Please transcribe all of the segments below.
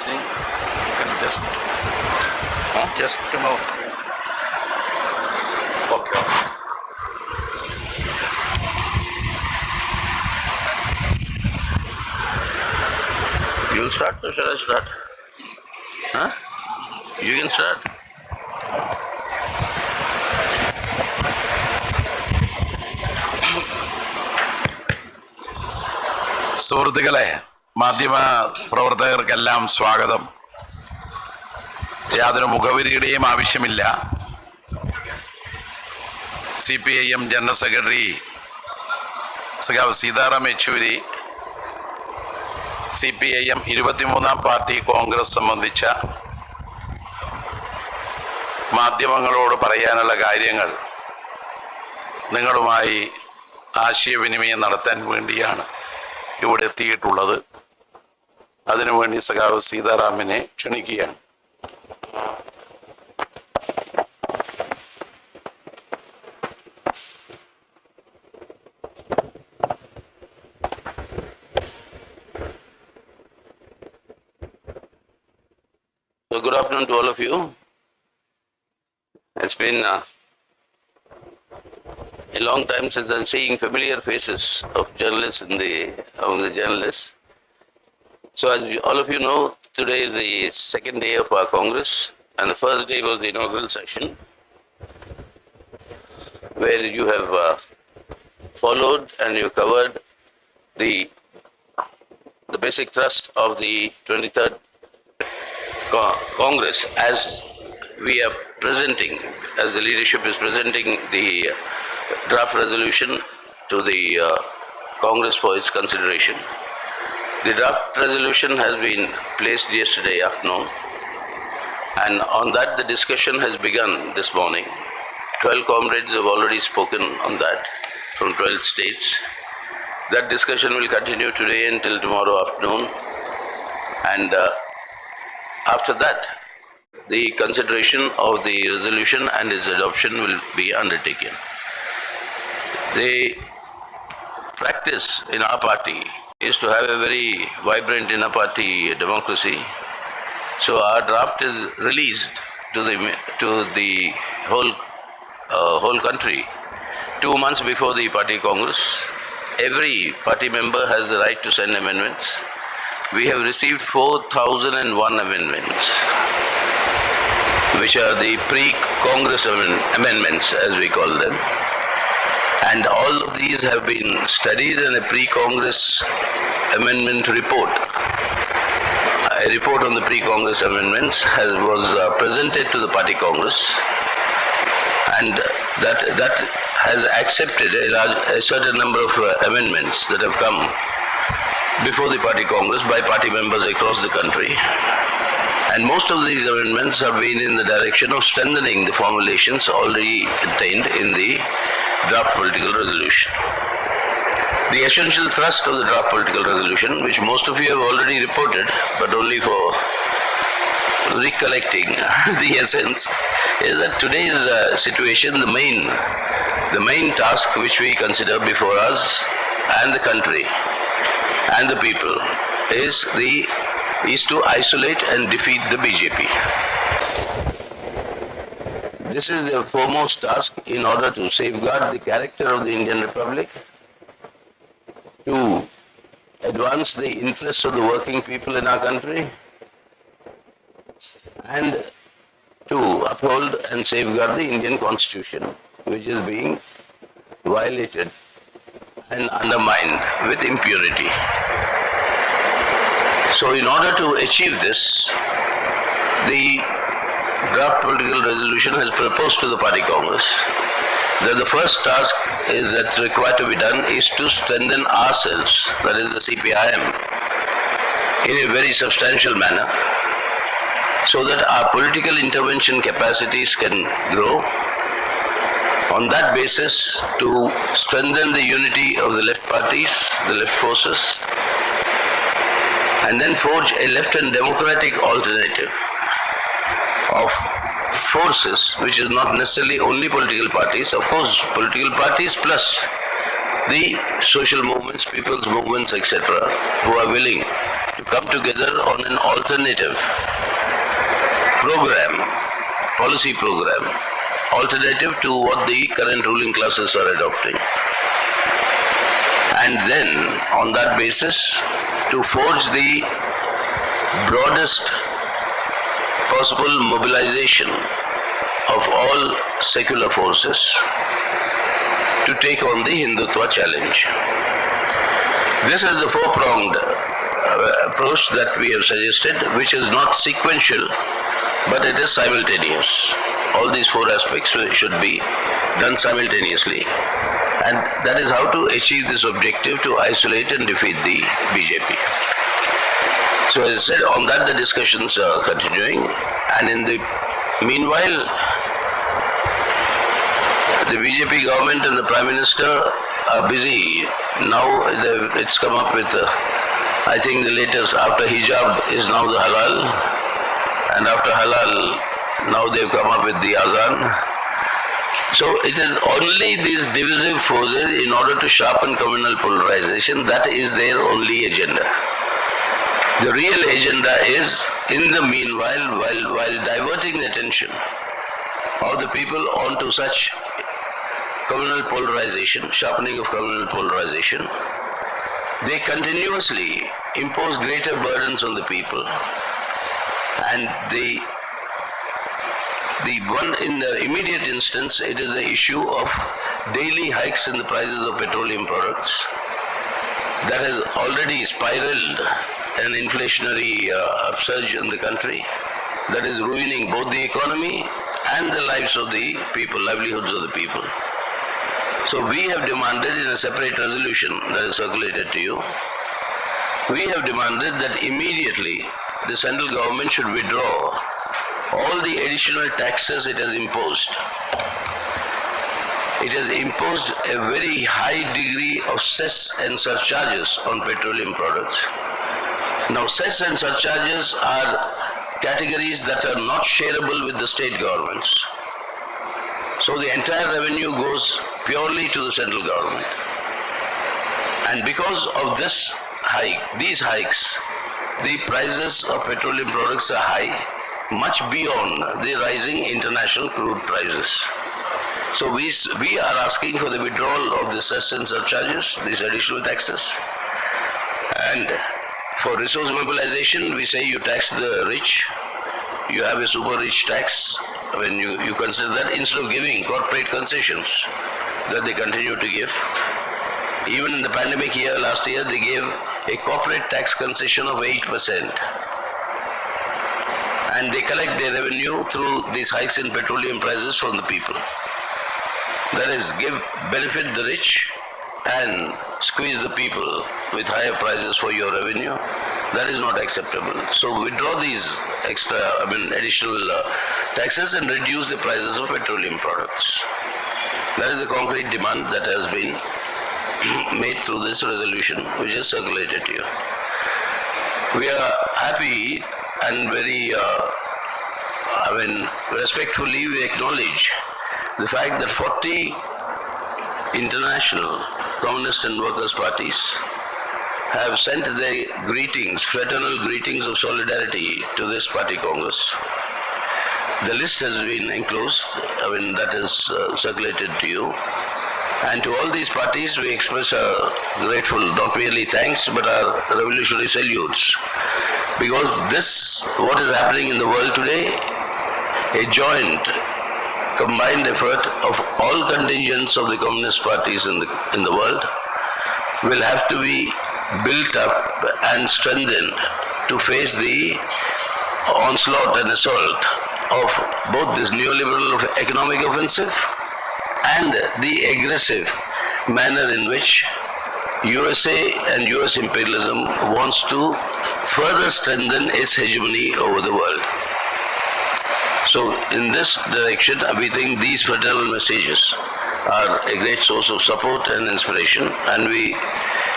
listening. You can just come out. Okay. You'll start or shall I start? Huh? You can start. സുഹൃത്തുക്കളെ, മാധ്യമ പ്രവർത്തകർക്കെല്ലാം സ്വാഗതം. യാതൊരു മുഖവരിയുടെയും ആവശ്യമില്ല. CPIM general secretary സഖാവ് Sitaram Yechury CPIM 23-ാം party Congress സംബന്ധിച്ച മാധ്യമങ്ങളോട് പറയാനുള്ള കാര്യങ്ങൾ നിങ്ങളുമായി ആശയവിനിമയം നടത്താൻ വേണ്ടിയാണ് ഇവിടെ എത്തിയിട്ടുള്ളത്. അതിനുവേണ്ടി സഖാവ് സീതാറാമിനെ ക്ഷണിക്കുകയാണ്. So good afternoon to all of you. It's been a long time since I'm seeing familiar faces of journalists among the journalists. So as all of you know, today is the second day of our Congress, and the first day was the inaugural session, where you have followed and you covered the basic thrust of the 23rd Congress as we are presenting, as the leadership is presenting the draft resolution to the Congress for its consideration. The draft resolution has been placed yesterday afternoon, and on that the discussion has begun this morning. 12 comrades have already spoken on that from 12 states. That discussion will continue today until tomorrow afternoon, and after that the consideration of the resolution and its adoption will be undertaken. The practice in our party is to have a very vibrant inter-party democracy. So our draft is released to the whole country 2 months before the party congress. Every party member has the right to send amendments. We have received 4,001 amendments, which are the pre-congress amendments, as we call them. And all of these have been studied, in a pre-congress amendment report. A report on the pre-congress amendments was presented to the party congress, and that has accepted a certain number of amendments that have come before the party congress by party members across the country. And most of these amendments have been in the direction of strengthening the formulations already contained in the draft political resolution. The essential thrust of the draft political resolution, which most of you have already reported, but only for recollecting the essence, is that today's situation, the main task which we consider before us and the country and the people is to isolate and defeat the BJP. This is the foremost task in order to safeguard the character of the Indian Republic, to advance the interests of the working people in our country, and to uphold and safeguard the Indian Constitution, which is being violated and undermined with impunity. So in order to achieve this, the draft political resolution has proposed to the party congress that the first task that's required to be done is to strengthen ourselves, that is the CPIM, in a very substantial manner, so that our political intervention capacities can grow. On that basis, to strengthen the unity of the left parties, the left forces, and then forge a left and democratic alternative of forces, which is not necessarily only political parties, of course political parties plus the social movements, people's movements, etc., who are willing to to come together on an alternative program, policy program, alternative to what the current ruling classes are adopting. And then, on that basis, to forge the broadest possible mobilization of all secular forces to take on the Hindutva challenge. This is the four-pronged approach that we have suggested, which is not sequential, but it is simultaneous. All these four aspects should be done simultaneously. And that is how to achieve this objective, to isolate and defeat the BJP. So as I said, on that the discussions are continuing, and in the meanwhile, the BJP government and the Prime Minister are busy. Now it's come up with, I think the latest, after hijab is now the halal, and after halal, now they've come up with the azan. So it is only these divisive forces in order to sharpen communal polarization, that is their only agenda. The real agenda is, in the meanwhile, while diverting the attention of the people onto such communal polarization, sharpening of communal polarization, they continuously impose greater burdens on the people. And the one, in the immediate instance, it is the issue of daily hikes in the prices of petroleum products that has already spiraled an inflationary upsurge in the country that is ruining both the economy and the lives of the people, livelihoods of the people. So we have demanded in a separate resolution that is circulated to you, we have demanded that immediately the central government should withdraw all the additional taxes it has imposed. It has imposed a very high degree of cess and surcharges on petroleum products. Now, cess and surcharges are categories that are not shareable with the state governments. So the entire revenue goes purely to the central government. And because of this hike, these hikes, the prices of petroleum products are high, much beyond the rising international crude prices. So we are asking for the withdrawal of the cess and surcharges, these additional taxes. And for resource mobilization, we say you tax the rich, you have a super rich tax. When you consider that, instead of giving corporate concessions that they continue to give. Even in the pandemic year, last year, they gave a corporate tax concession of 8%. And they collect their revenue through these hikes in petroleum prices from the people. That is, benefit the rich and squeeze the people with higher prices for your revenue. That is not acceptable. So withdraw these additional taxes and reduce the prices of petroleum products. That is the concrete demand that has been made through this resolution, which is circulated to you. We are happy and very, respectfully we acknowledge the fact that 40 international communist and workers' parties have sent their greetings, fraternal greetings of solidarity to this party congress. The list has been enclosed, that is circulated to you. And to all these parties, we express our grateful, not merely thanks, but our revolutionary salutes. Because this, what is happening in the world today, a joint, combined effort of all contingents of the communist parties in the world, will have to be built up and strengthened to face the onslaught and assault of both this neoliberal economic offensive and the aggressive manner in which USA and US imperialism wants to further strengthen its hegemony over the world. So in this direction, we think these fraternal messages are a great source of support and inspiration, and we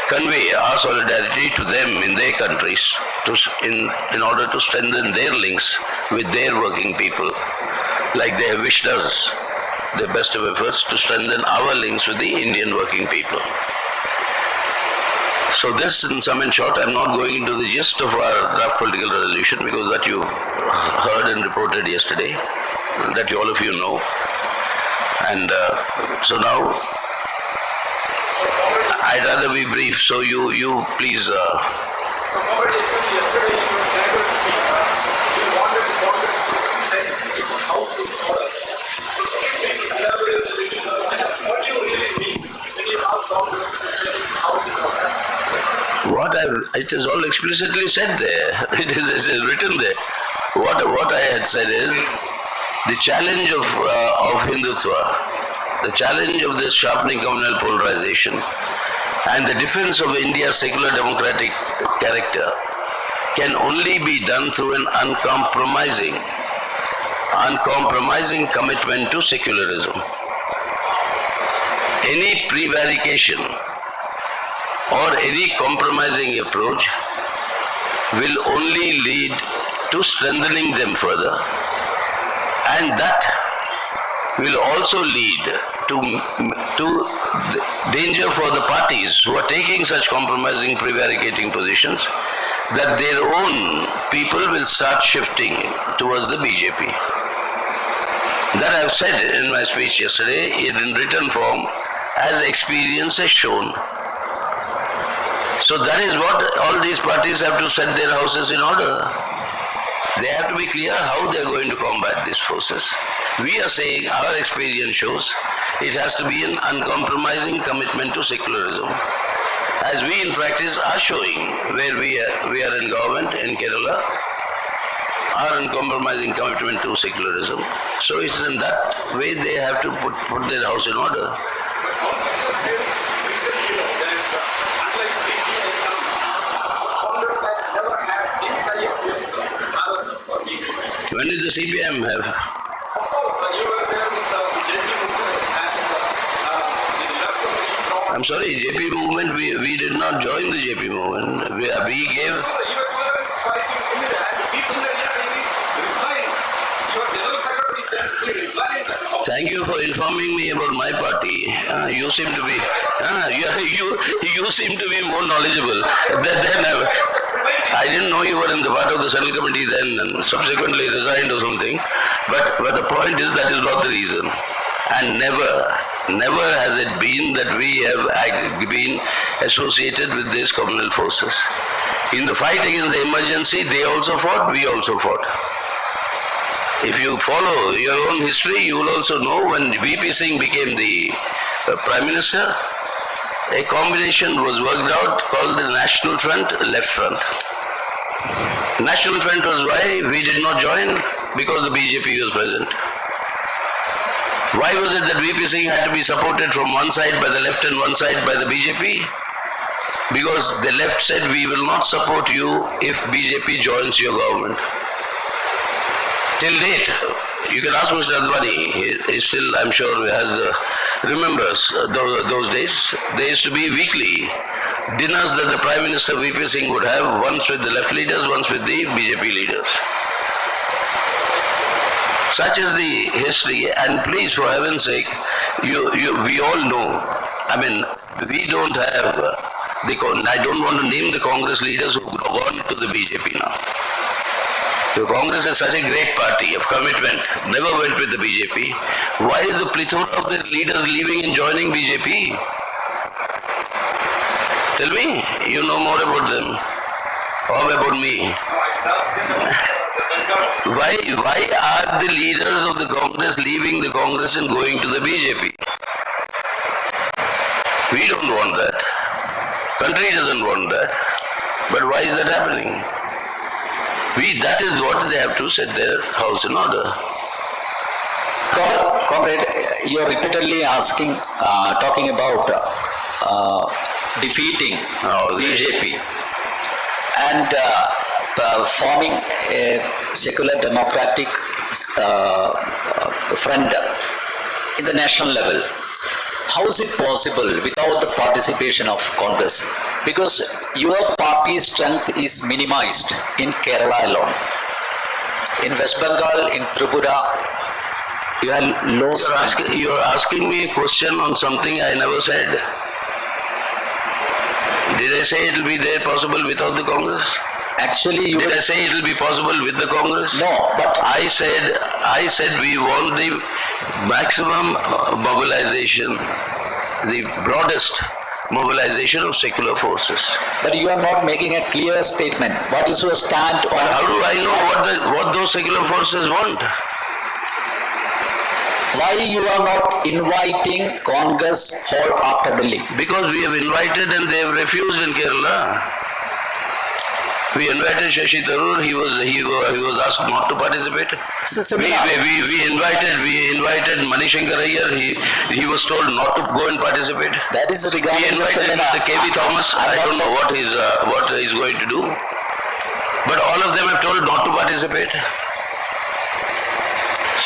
convey our solidarity to them in their countries in order to strengthen their links with their working people, like they have wished us the best of efforts to strengthen our links with the Indian working people. So this, in sum and short, I'm not going into the gist of our draft political resolution because that you heard and reported yesterday, that all of you know. And so now, I'd rather be brief. So you please. It is all explicitly said there. It is written there. What I had said is the challenge of Hindutva, the challenge of this sharpening communal polarization, and the defense of India's secular democratic character can only be done through an uncompromising commitment to secularism. Any prevarication or any compromising approach will only lead to strengthening them further, and that will also lead to danger for the parties who are taking such compromising, prevaricating positions, that their own people will start shifting towards the BJP. That I have said in my speech yesterday in written form, as experience has shown. So that is what all these parties have to set their houses in order. They have to be clear how they are going to combat these forces. We are saying our experience shows it has to be an uncompromising commitment to secularism. As we in practice are showing where we are in government in Kerala, our uncompromising commitment to secularism. So it's in that way they have to put their house in order. When did the CPM have? I'm sorry, JP movement, we did not join the JP movement. We gave... Thank you for informing me about my party. You seem to be... you seem to be more knowledgeable than I didn't know you were in the part of the Central Committee then and subsequently resigned or something. But the point is that is not the reason. And never has it been that we have been associated with these communal forces. In the fight against the emergency, they also fought, we also fought. If you follow your own history, you will also know when VP Singh became the Prime Minister, a combination was worked out called the National Front, Left Front. National Front was why we did not join, because the BJP was present. Why was it that VP Singh had to be supported from one side by the left and one side by the BJP? Because the left said we will not support you if BJP joins your government. Till date, you can ask Mr. Advani, he still, I'm sure, remembers those days. There used to be weekly dinners that the Prime Minister VP Singh would have, once with the left leaders, once with the BJP leaders. Such is the history, and please, for heaven's sake, we all know, I mean, we don't have, I don't want to name the Congress leaders who have gone to the BJP now. The Congress is such a great party of commitment, never went with the BJP. Why is the plethora of their leaders leaving and joining BJP? Tell me, you know more about them, or about me. Why are the leaders of the Congress leaving the Congress and going to the BJP? We don't want that. Country doesn't want that. But why is that happening? That is what they have to set their house in order. Comrade, you are repeatedly talking about defeating BJP and forming a secular democratic front in the national level. How is it possible without the participation of Congress? Because your party's strength is minimized in Kerala alone. In West Bengal, in Tripura, you have lost. You are asking me a question on something I never said. Did I say it will be there possible without the Congress? Actually, you Did I will, say it will be possible with the Congress? no, but I said we want the maximum mobilization, the broadest mobilization of secular forces. you are not making a clear statement. What is your stand How on do I know what those secular forces want? why you are not inviting Congress wholeheartedly? Because we have invited and they have refused in Kerala. We invited Shashi Tharoor, he was asked not to participate. It's a We seminar. invited Manishankar Iyer, he was told not to go and participate. That is We regarding the invited seminar. Mr. K.V. Thomas, I don't know what he's going to do. But all of them have told not to participate.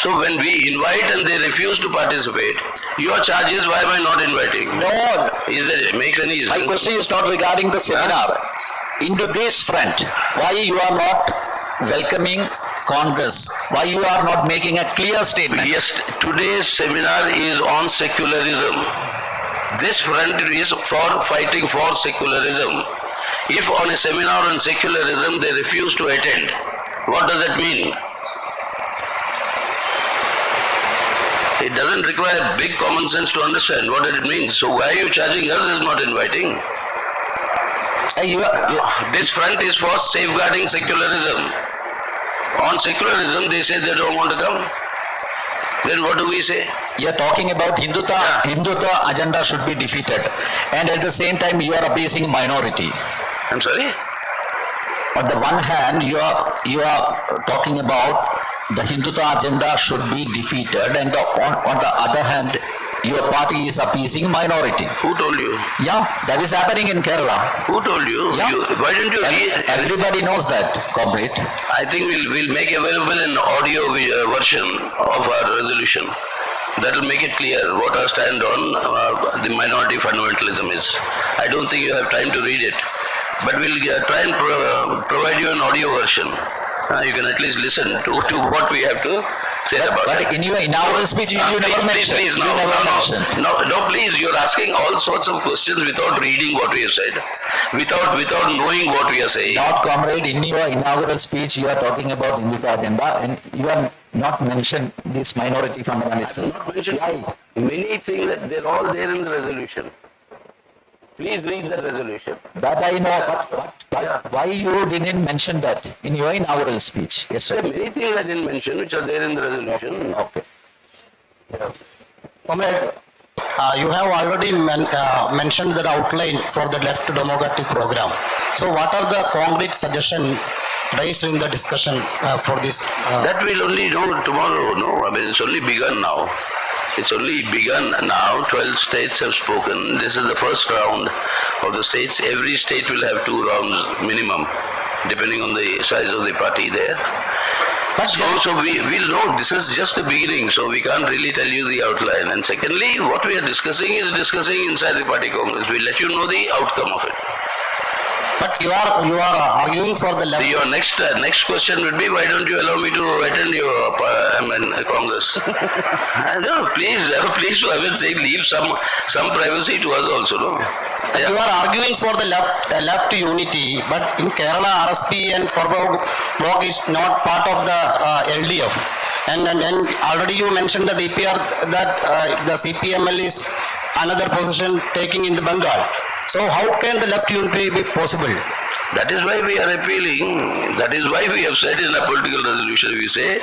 So when we invite and they refuse to participate, your charge is, why am I not inviting? No, It makes any my sense? question is not regarding the seminar. Into this front, why you are not welcoming Congress? Why you are not making a clear statement? Yes, today's seminar is on secularism. This front is for fighting for secularism. If on a seminar on secularism they refuse to attend, what does that mean? It doesn't require big common sense to understand what it means. So why are you charging us as not inviting? This front is for safeguarding secularism. On secularism, they say they don't want to come. Then what do we say? You are talking about Hindutva agenda should be defeated, and at the same time you are appeasing minority. I'm sorry? On the one hand, you are talking about the Hindutva agenda should be defeated, and on the other hand, your party is appeasing minority. Who told you? Yeah, that is happening in Kerala. Who told you? Yeah. Why didn't you read? Everybody knows that, comrade. I think we'll make available an audio version of our resolution. That will make it clear what our stand on the minority fundamentalism is. I don't think you have time to read it, but we'll try and provide you an audio version. You can at least listen to what we have to say about it. But in your inaugural speech, you never mentioned. Please, You never mentioned. no, please, you're asking all sorts of questions without reading what we have said, without knowing what we are saying. Not, comrade, in your inaugural speech, you are talking about Hindutva agenda, and you are not mentioned this minority fundamentalism. Not mentioned many things that they're all there in the resolution. Please read the resolution. That I know, but why you didn't mention that in your inaugural speech There are yesterday? many things I didn't mention which are there in the resolution. Okay. Comrade, you have already mentioned the outline for the left democratic program. So what are the concrete suggestions raised in the discussion for this? That we'll only know tomorrow, no? I mean, it's only begun now. It's only begun now. 12 states have spoken. This is the first round of the states. Every state will have 2 rounds minimum, depending on the size of the party there. So we'll know this is just the beginning, so we can't really tell you the outline. And secondly, what we are discussing is discussing inside the party congress. We'll let you know the outcome of it. But you are arguing for the left. Your next question would be, why don't you allow me to attend your congress? No, please, to have it say, leave some privacy to us also, no? You are arguing for the left unity, but in Kerala, RSP and Forward Bloc is not part of the LDF. And already you mentioned the DPR that the CPML is another position taking in the Bengal. So how can the left unity be possible? That is why we are appealing. That is why we have said in a political resolution, we say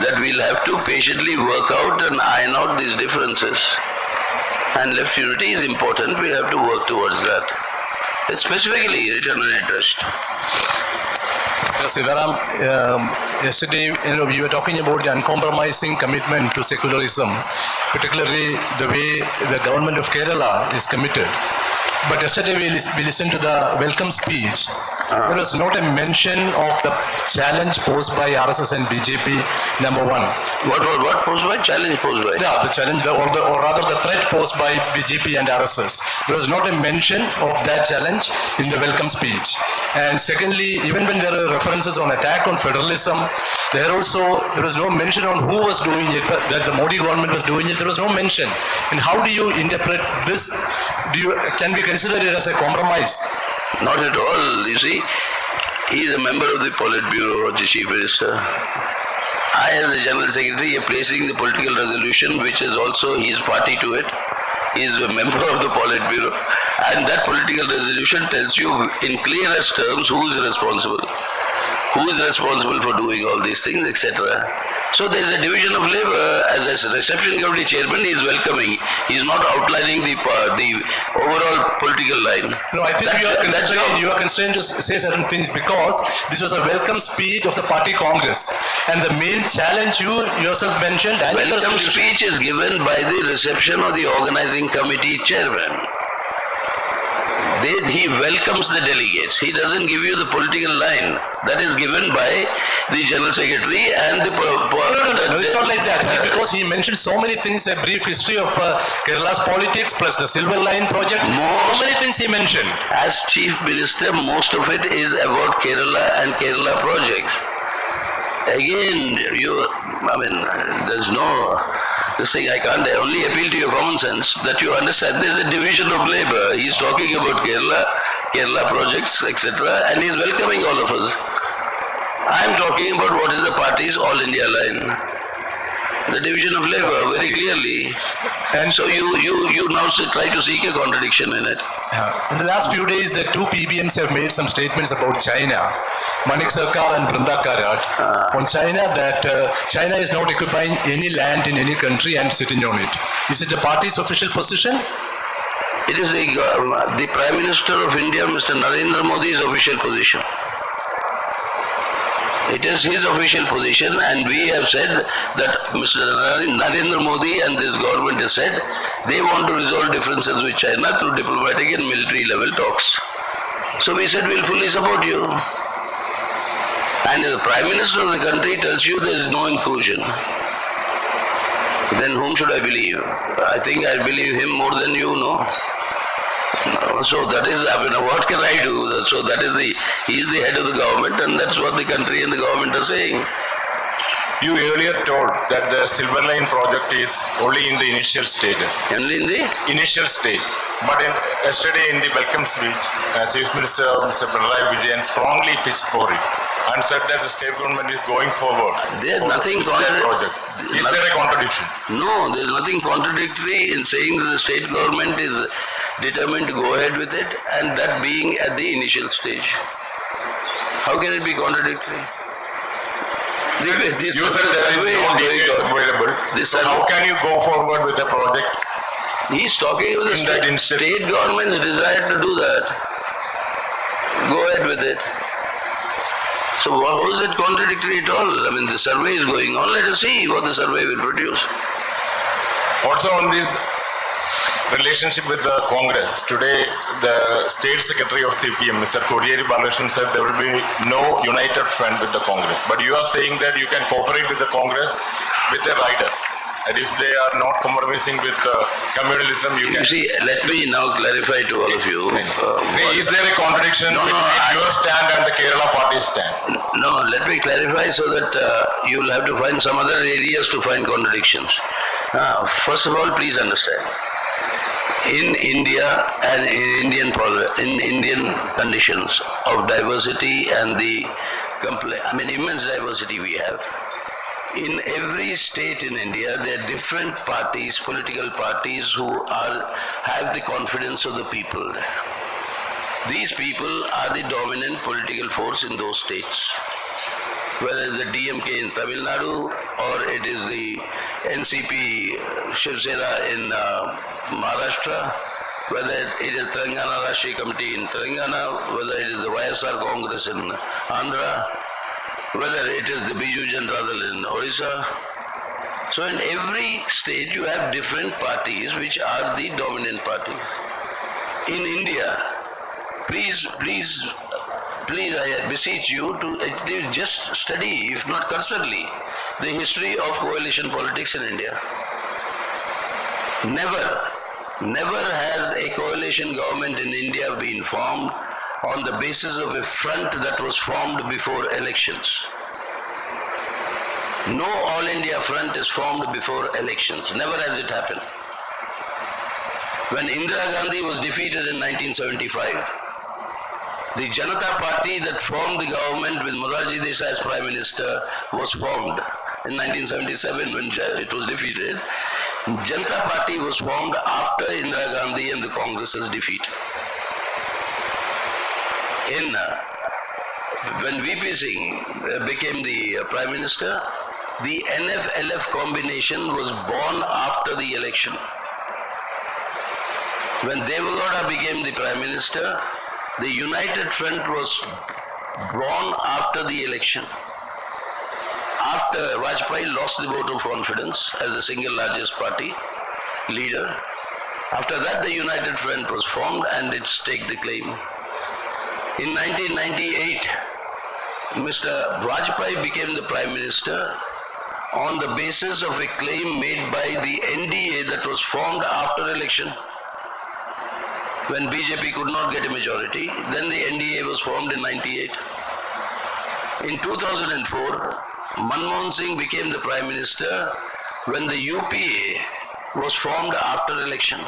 that we'll have to patiently work out and iron out these differences. And left unity is important. We have to work towards that. It's specifically return on interest. Sivaram, yesterday we were talking about the uncompromising commitment to secularism, particularly the way the government of Kerala is committed. But yesterday we listened to the welcome speech. There was not a mention of the challenge posed by RSS and BJP, number one. What posed by? Challenge posed by? Yeah, the challenge or rather the threat posed by BJP and RSS. There was not a mention of that challenge in the welcome speech. And secondly, even when there are references on attack on federalism, there was no mention on who was doing it, that the Modi government was doing it. There was no mention. And how do you interpret this? Can we consider it as a compromise? Not at all. You see, he is a member of the Politburo, the Chief Minister. I, as the General Secretary, am placing the political resolution, which is also his party to it. He is a member of the Politburo, and that political resolution tells you in clearest terms who is responsible for doing all these things, etc. So there is a division of labor. As a reception committee chairman, he is welcoming. He is not outlining the overall political line. No, I think you are constrained to say certain things because this was a welcome speech of the party congress. And the main challenge you yourself mentioned... Welcome speech is given by the reception of the organizing committee chairman. He welcomes the delegates. He doesn't give you the political line. That is given by the General Secretary and the... No, it's not like that. Because he mentioned so many things, a brief history of Kerala's politics plus the Silver Line project. So many things he mentioned. As Chief Minister, most of it is about Kerala and Kerala projects. Again, there's no... This thing, I can't only appeal to your common sense that you understand there's a division of labor. He's talking about Kerala projects, etc., and he's welcoming all of us. I'm talking about what is the party's All India line. The division of labor, very clearly. And so you now try to seek a contradiction in it. In the last few days, the two PBMs have made some statements about China. Manik Sarkar and Brinda Karat on China that China is not occupying any land in any country and sitting on it. Is it the party's official position? It is the Prime Minister of India, Mr. Narendra Modi's official position. It is his official position, and we have said that Mr. Narendra Modi and this government has said they want to resolve differences with China through diplomatic and military level talks. So we said we'll fully support you. And if the Prime Minister of the country tells you there is no inclusion, then whom should I believe? I think I believe him more than you, no? So that is, what can I do? So he is the head of the government, and that's what the country and the government are saying. You earlier told that the Silver Line project is only in the initial stages. Only in the? Initial stage. But yesterday in the welcome speech, Chief Minister Mr. Pinarayi Vijayan strongly pitched for it and said that the state government is going forward. There is nothing project. Is there a contradiction? No, there is nothing contradictory in saying that the state government is determined to go ahead with it, and that being at the initial stage. How can it be contradictory? You said there is no details available. So how can you go forward with the project? He is talking about the state government's desire to do that. Go ahead with it. So how is it contradictory at all? The survey is going on. Let us see what the survey will produce. Also on this relationship with the Congress, today the State Secretary of CPM, Mr. Kodiyeri Balakrishnan, said there will be no united front with the Congress. But you are saying that you can cooperate with the Congress with a rider. And if they are not compromising with communalism, you can... You see, let me now clarify to all of you. Is there a contradiction between your stand and the Kerala party stand? No, let me clarify so that you will have to find some other areas to find contradictions. First of all, please understand. In India and in Indian conditions of diversity and the immense diversity we have, in every state in India, there are different parties, political parties who have the confidence of the people. These people are the dominant political force in those states. Whether it's the DMK in Tamil Nadu or it is the NCP Shiv Sena in Maharashtra, whether it is Telangana Rashtriya Committee in Telangana, whether it is the YSR Congress in Andhra, whether it is the Biju Janata Dal in Odisha. So in every state you have different parties which are the dominant party. In India, please, I beseech you to just study, if not cursorily, the history of coalition politics in India. Never has a coalition government in India been formed on the basis of a front that was formed before elections. No All India front is formed before elections. Never has it happened. When Indira Gandhi was defeated in 1975, The Janata Party that formed the government with Morarji Desai as Prime Minister was formed in 1977 when it was defeated. Janata Party was formed after Indira Gandhi and the Congress's defeat. When VP Singh became the Prime Minister, the NF-LF combination was born after the election. When Devagowda became the Prime Minister, the United Front was born after the election. After Vajpayee lost the vote of confidence as the single largest party leader, after that the United Front was formed and it staked the claim. In 1998, Mr. Vajpayee became the Prime Minister on the basis of a claim made by the NDA that was formed after election. When BJP could not get a majority, then the NDA was formed in 98. In 2004, Manmohan Singh became the Prime Minister when the UPA was formed after election.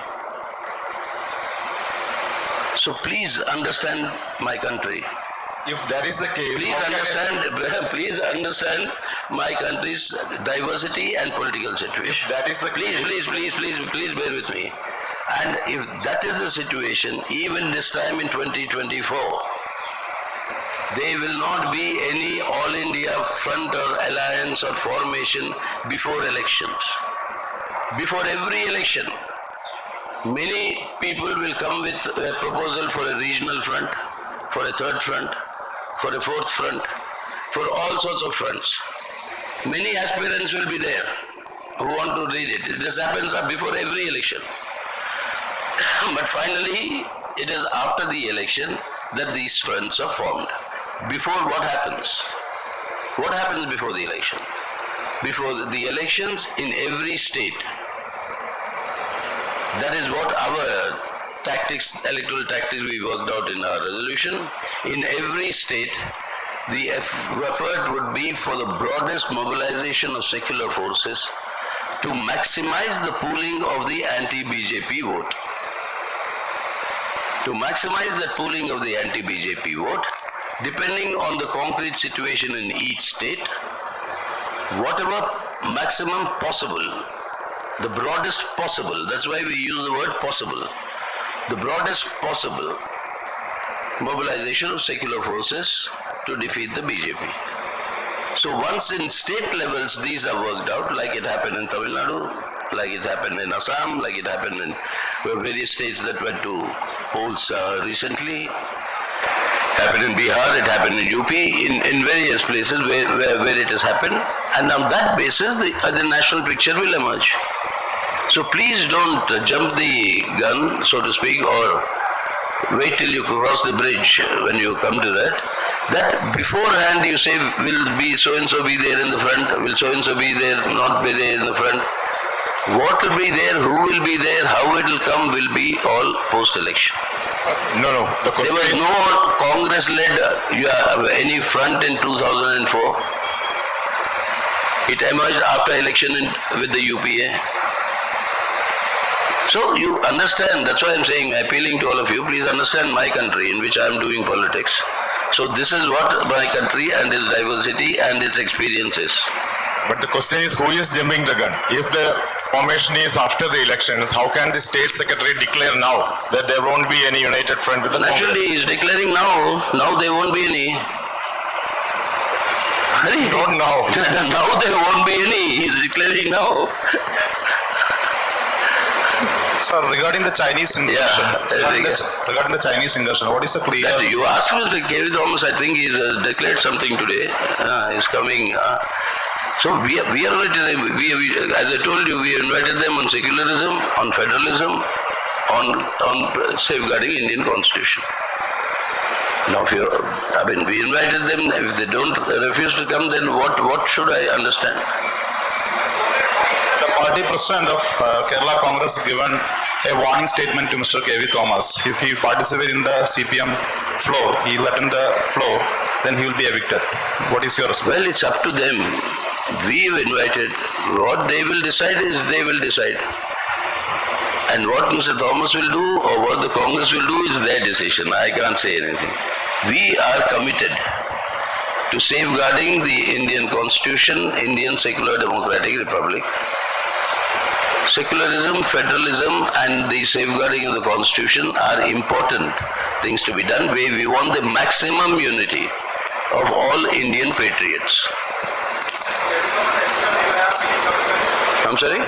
So please understand my country. If that is the case, Please understand my country's diversity and political situation. that is the case. Please bear with me. And if that is the situation, even this time in 2024, there will not be any all India front or alliance or formation before elections. Before every election, many people will come with a proposal for a regional front, for a third front, for a fourth front, for all sorts of fronts. Many aspirants will be there who want to lead it. This happens before every election. But finally, it is after the election that these fronts are formed. Before, what happens? What happens before the election? Before the elections in every state, that is what our tactics, electoral tactics we worked out in our resolution. In every state, the effort would be for the broadest mobilization of secular forces to maximize the pooling of the anti-BJP vote. To maximize that pooling of the anti-BJP vote, depending on the concrete situation in each state, whatever maximum possible, the broadest possible, that's why we use the word possible, the broadest possible mobilization of secular forces to defeat the BJP. So once in state levels these are worked out, like it happened in Tamil Nadu, like it happened in Assam, like it happened in various states that went to polls recently, happened in Bihar, it happened in UP, in various places where it has happened, and on that basis the national picture will emerge. So please don't jump the gun, so to speak, or wait till you cross the bridge when you come to that. That beforehand you say, will be so-and-so be there in the front, will so-and-so be there, not be there in the front. What will be there, who will be there, how it will come will be all post-election. No. The There was question. no Congress-led any front in 2004. It emerged after election with the UPA. So you understand, that's why I'm saying, appealing to all of you, please understand my country in which I'm doing politics. So this is what my country and its diversity and its experience is. But the question is, who is jumping the gun? If the formation is after the elections, how can the state secretary declare now that there won't be any united front with the Naturally, Congress? he's declaring now there won't be any. Not now. Now there won't be any, he's declaring now. Sir, regarding the Chinese incursion, Yeah, regarding the Chinese incursion, what is the clear? That you asked Mr. K.V. Thomas, I think he's declared something today. He's coming. So we are as I told you, we invited them on secularism, on federalism, on safeguarding Indian Constitution. Now, we invited them. If they don't refuse to come, then what should I understand? The party president of Kerala Congress given a warning statement to Mr. K.V. Thomas. If he participates in the CPM floor, he will attend the floor, then he will be evicted. What is your response? Well, it's up to them. We've invited. What they will decide is they will decide. And what Mr. Thomas will do or what the Congress will do is their decision. I can't say anything. We are committed to safeguarding the Indian Constitution, Indian Secular Democratic Republic. Secularism, federalism, and the safeguarding of the Constitution are important things to be done. We want the maximum unity of all Indian patriots. I'm sorry?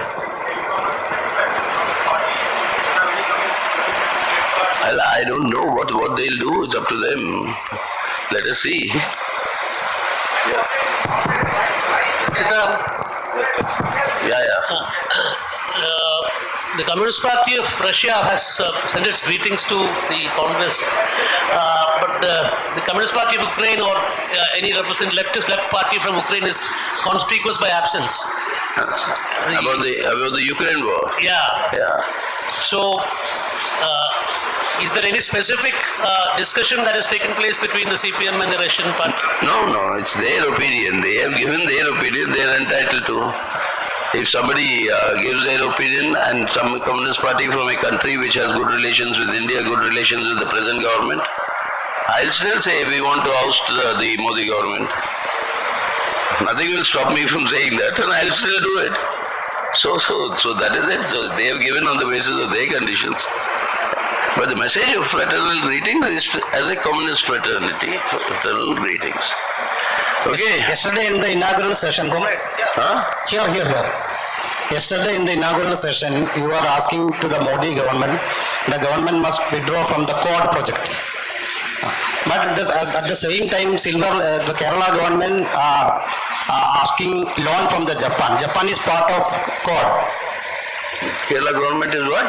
Well, I don't know what they'll do. It's up to them. Let us see. Yes. Yeah. The Communist Party of Russia has sent its greetings to the Congress, but the Communist Party of Ukraine or any leftist left party from Ukraine is conspicuous by absence. About the Ukraine war. Yeah. So, is there any specific discussion that has taken place between the CPM and the Russian party? No, it's their opinion. They have given their opinion, they are entitled to. If somebody gives their opinion and some communist party from a country which has good relations with India, good relations with the present government, I'll still say we want to oust the Modi government. Nothing will stop me from saying that, and I'll still do it. So that is it. So they have given on the basis of their conditions. But the message of fraternal greetings is as a communist fraternity, fraternal greetings. Okay. Yesterday in the inaugural session, Huh? here. Yesterday in the inaugural session, you were asking to the Modi government, the government must withdraw from the Quad project. But at the same time, the Kerala government asking loan from the Japan. Japan is part of Quad. Kerala government is what?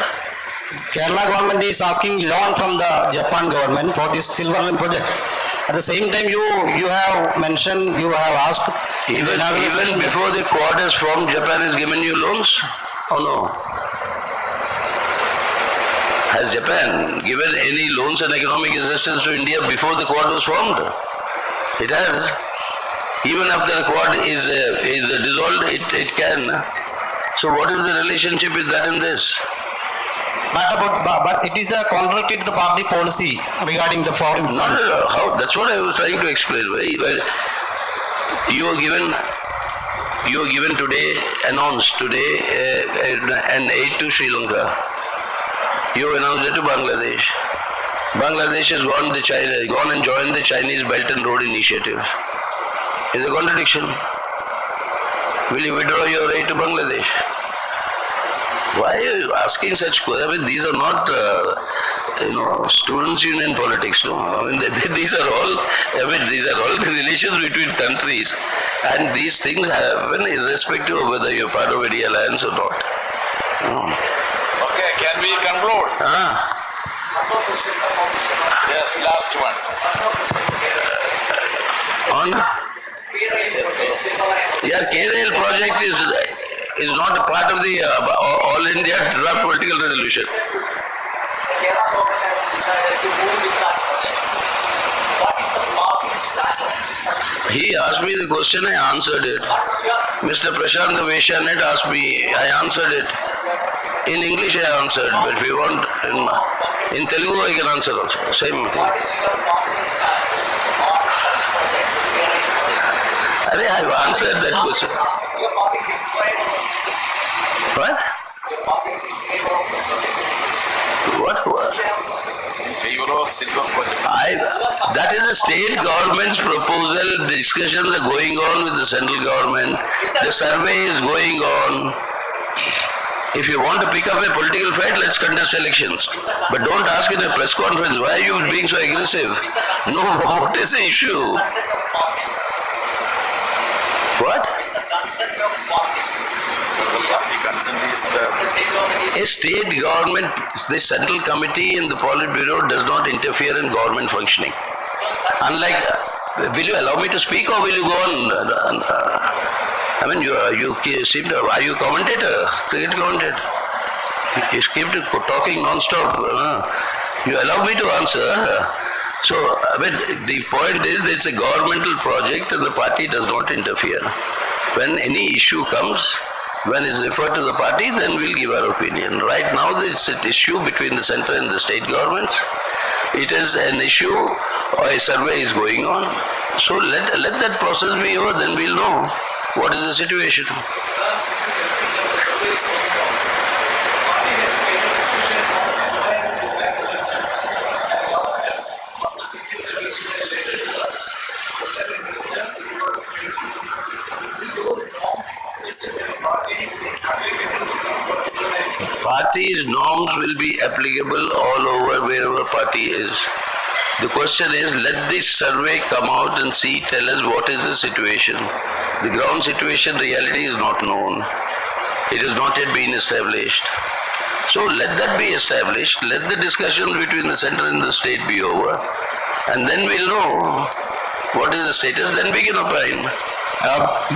Kerala government is asking loan from the Japan government for this silver line project. At the same time, you have mentioned, you have asked... Even before the Quad is formed, Japan has given you loans? Oh no. Has Japan given any loans and economic assistance to India before the Quad was formed? It has. Even after the Quad is dissolved, it can. So what is the relationship with that and this? But it is the contrary to the party policy regarding the foreign fund. No. How? That's what I was trying to explain. You are given today, announced today, an aid to Sri Lanka. You announced it to Bangladesh. Bangladesh has gone and joined the Chinese Belt and Road Initiative. Is a contradiction. Will you withdraw your aid to Bangladesh? Why are you asking such questions? I mean, these are not, students' union politics. No, I mean, these are all the relations between countries, and these things happen irrespective of whether you're part of any alliance or not. No. Okay, can we conclude? Yes, last one. KRL project is not a part of the All India Draft Political Resolution. He asked me the question, I answered it. Mr. Prashant the Veshyanet asked me, I answered it. In English I answered, but if you want, in Telugu I can answer also, same thing. I've answered that question. What? What? That is a state government's proposal. Discussions are going on with the central government. The survey is going on. If you want to pick up a political fight, let's contest elections. But don't ask in a press conference, why are you being so aggressive? No, what is the issue? What? A state government, the central committee and the Politburo does not interfere in government functioning. Unlike, will you allow me to speak or will you go on? I mean, you seem to, are you a commentator? Cricket commentator? You keep talking non-stop. You allow me to answer. So, I mean, the point is that it's a governmental project and the party does not interfere. When any issue comes, when it's referred to the party, then we'll give our opinion. Right now, it's an issue between the centre and the state governments. It is an issue or a survey is going on. So let that process be over, then we'll know what is the situation. Party's norms will be applicable all over wherever party is. The question is, let this survey come out and see, tell us what is the situation. The ground situation, reality is not known. It has not yet been established. So let that be established. Let the discussions between the center and the state be over. And then we'll know what is the status, then we can opine.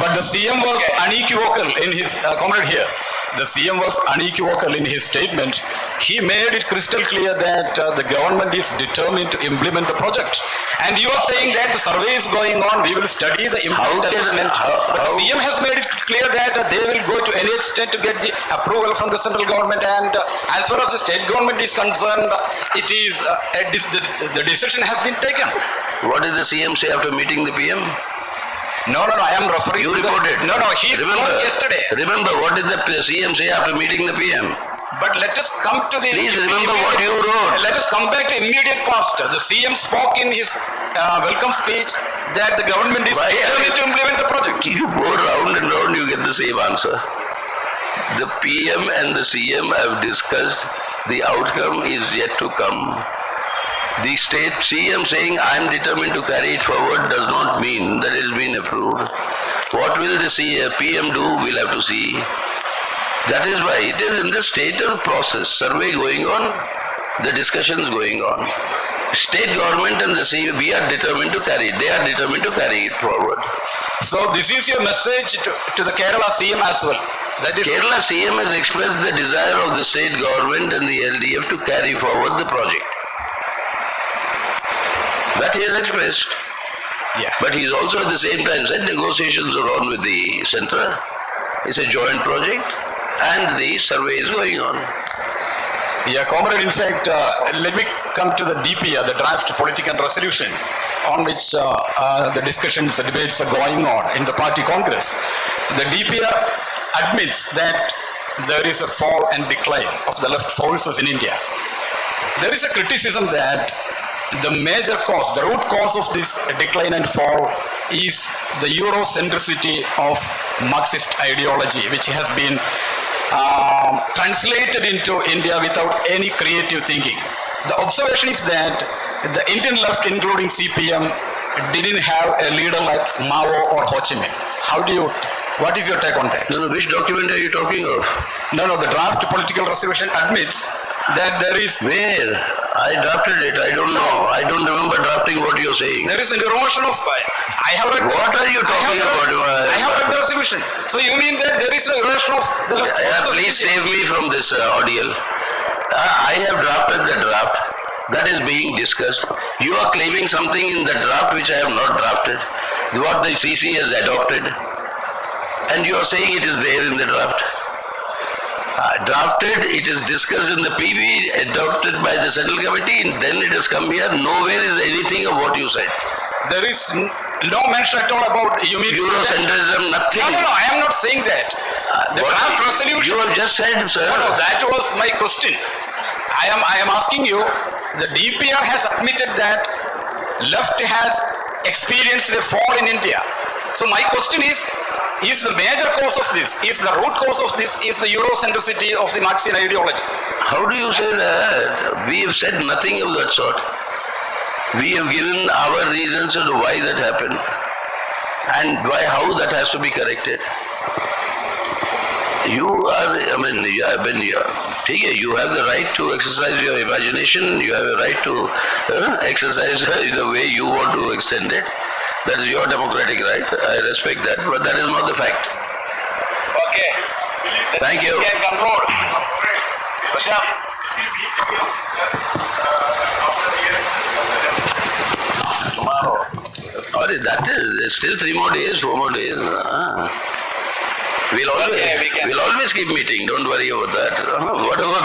But the CM was unequivocal in his comment here. The CM was unequivocal in his statement. He made it crystal clear that the government is determined to implement the project. And you are saying that the survey is going on, we will study the impact assessment. But the CM has made it clear that they will go to any extent to get the approval from the central government. And as far as the state government is concerned, it is the decision has been taken. What did the CM say after meeting the PM? No, I am referring You to reported. No, he spoke yesterday. Remember, what did the CM say after meeting the PM? But let us come to the... Please remember what you wrote. Let us come back to immediate past. The CM spoke in his welcome speech that the government is determined to implement the project. You go round and round, you get the same answer. The PM and the CM have discussed. The outcome is yet to come. The state CM saying I am determined to carry it forward does not mean that it has been approved. What will the PM do? We'll have to see. That is why it is in the state of process. Survey going on, the discussions going on. State government and the CM, we are determined to carry it. They are determined to carry it forward. So this is your message to the Kerala CM as well. That is Kerala CM has expressed the desire of the state government and the LDF to carry forward the project. That he has expressed. Yeah. But he is also at the same time said negotiations are on with the center. It's a joint project and the survey is going on. Yeah, comrade, in fact, let me come to the DPR, the draft political resolution, on which the discussions, the debates are going on in the party congress. The DPR admits that there is a fall and decline of the left forces in India. There is a criticism that the major cause, the root cause of this decline and fall is the Eurocentricity of Marxist ideology, which has been translated into India without any creative thinking. The observation is that the Indian left, including CPM, didn't have a leader like Mao or Ho Chi Minh. What is your take on that? No, which document are you talking of? No, the draft political resolution admits that there is... Where? I drafted it. I don't know. I don't remember drafting what you're saying. There is an erosion of... I have read... What are you talking about? I have read the resolution. So you mean that there is an erosion of the left? Please save me from this ordeal. I have drafted the draft. That is being discussed. You are claiming something in the draft which I have not drafted. What the CC has adopted. And you are saying it is there in the draft. Drafted, it is discussed in the PB, adopted by the Central Committee, and then it has come here. Nowhere is anything of what you said. There is no mention at all about, you mean... Eurocentrism, nothing. No, I am not saying that. The draft resolution... You have just said, sir. No, that was my question. I am asking you, the DPR has admitted that left has experienced a fall in India. So my question is the major cause of this, is the root cause of this, is the Eurocentricity of the Marxian ideology? How do you say that? We have said nothing of that sort. We have given our reasons as to why that happened and how that has to be corrected. You have the right to exercise your imagination, you have a right to exercise the way you want to extend it. That is your democratic right. I respect that, but that is not the fact. Okay. Thank you. Can conclude. Prashant. Tomorrow. That is still 3 more days, 4 more days. We'll always keep meeting. Don't worry about that. Whatever.